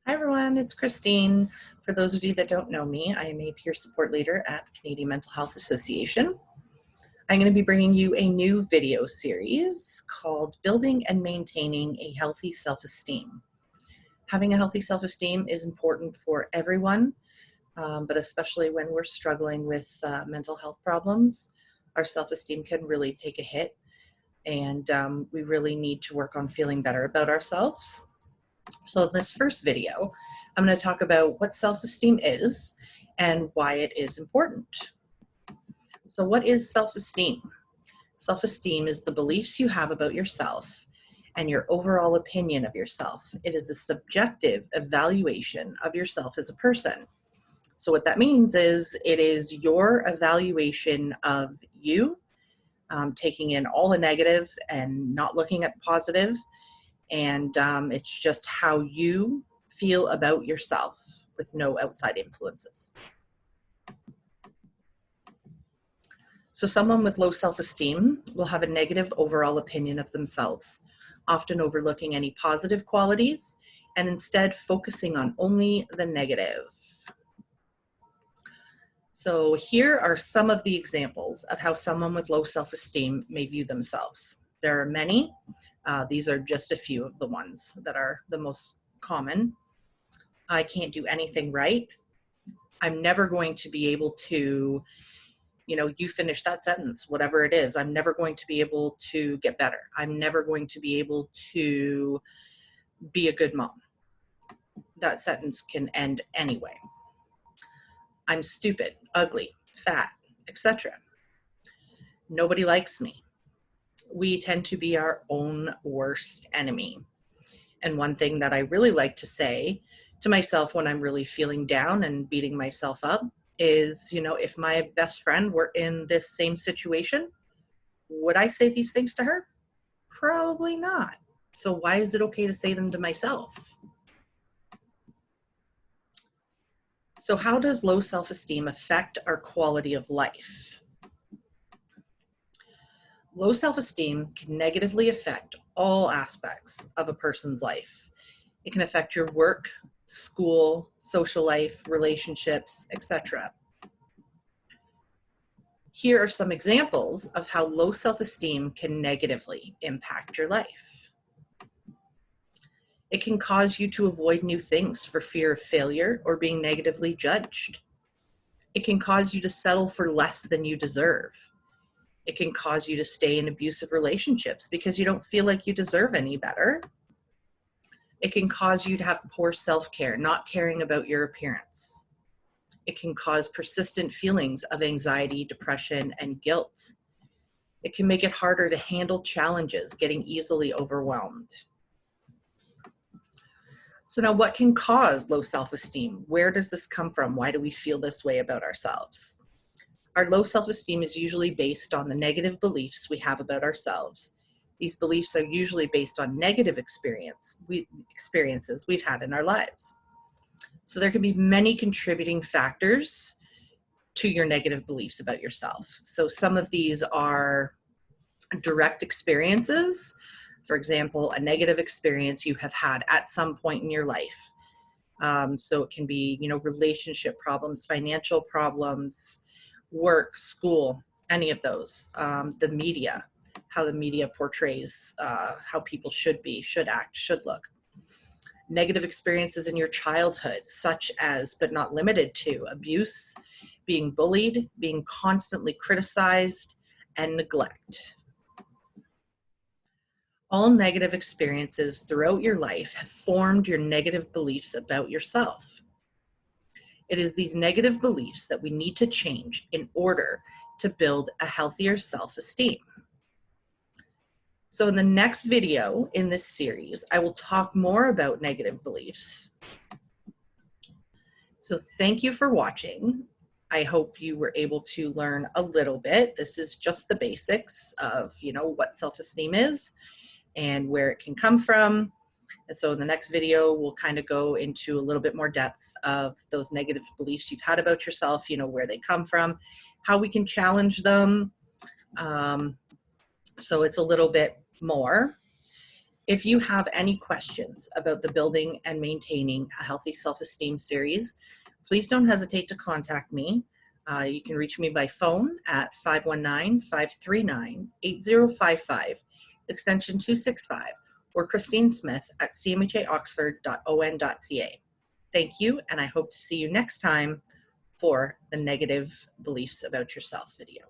Hi everyone, it's Christine. For those of you that don't know me, I am a peer support leader at the Canadian Mental Health Association. I'm going to be bringing you a new video series called Building and Maintaining a Healthy Self-Esteem. Having a healthy self-esteem is important for everyone, but especially when we're struggling with mental health problems, our self-esteem can really take a hit, and we really need to work on feeling better about ourselves. So in this first video, I'm going to talk about what self-esteem is and why it is important. So what is self-esteem? Self-esteem is the beliefs you have about yourself and your overall opinion of yourself. It is a subjective evaluation of yourself as a person. So what that means is it is your evaluation of you, taking in all the negative and not looking at the positive. And it's just how you feel about yourself with no outside influences. So someone with low self-esteem will have a negative overall opinion of themselves, often overlooking any positive qualities and instead focusing on only the negative. So here are some of the examples of how someone with low self-esteem may view themselves. There are many. These are just a few of the ones that are the most common. I can't do anything right. I'm never going to be able to, you finish that sentence, whatever it is. I'm never going to be able to get better. I'm never going to be able to be a good mom. That sentence can end anyway. I'm stupid, ugly, fat, etc. Nobody likes me. We tend to be our own worst enemy. And one thing that I really like to say to myself when I'm really feeling down and beating myself up is, if my best friend were in this same situation, would I say these things to her? Probably not. So why is it okay to say them to myself? So how does low self-esteem affect our quality of life? Low self-esteem can negatively affect all aspects of a person's life. It can affect your work, school, social life, relationships, etc. Here are some examples of how low self-esteem can negatively impact your life. It can cause you to avoid new things for fear of failure or being negatively judged. It can cause you to settle for less than you deserve. It can cause you to stay in abusive relationships because you don't feel like you deserve any better. It can cause you to have poor self-care, not caring about your appearance. It can cause persistent feelings of anxiety, depression, and guilt. It can make it harder to handle challenges, getting easily overwhelmed. So now what can cause low self-esteem? Where does this come from? Why do we feel this way about ourselves? Our low self-esteem is usually based on the negative beliefs we have about ourselves. These beliefs are usually based on negative experiences we've had in our lives. So there can be many contributing factors to your negative beliefs about yourself. So some of these are direct experiences. For example, a negative experience you have had at some point in your life. So it can be, relationship problems, financial problems, work, school, any of those. The media, how the media portrays how people should be, should act, should look. Negative experiences in your childhood, such as, but not limited to, abuse, being bullied, being constantly criticized, and neglect. All negative experiences throughout your life have formed your negative beliefs about yourself. It is these negative beliefs that we need to change in order to build a healthier self-esteem. So in the next video in this series, I will talk more about negative beliefs. So thank you for watching. I hope you were able to learn a little bit. This is just the basics of, what self-esteem is and where it can come from. And so in the next video, we'll kind of go into a little bit more depth of those negative beliefs you've had about yourself, where they come from, how we can challenge them. So it's a little bit more. If you have any questions about the Building and Maintaining a Healthy Self-Esteem series, please don't hesitate to contact me. You can reach me by phone at 519-539-8055, extension 265, or Christine Smith at cmhaoxford.on.ca. Thank you, and I hope to see you next time for the negative beliefs about yourself video.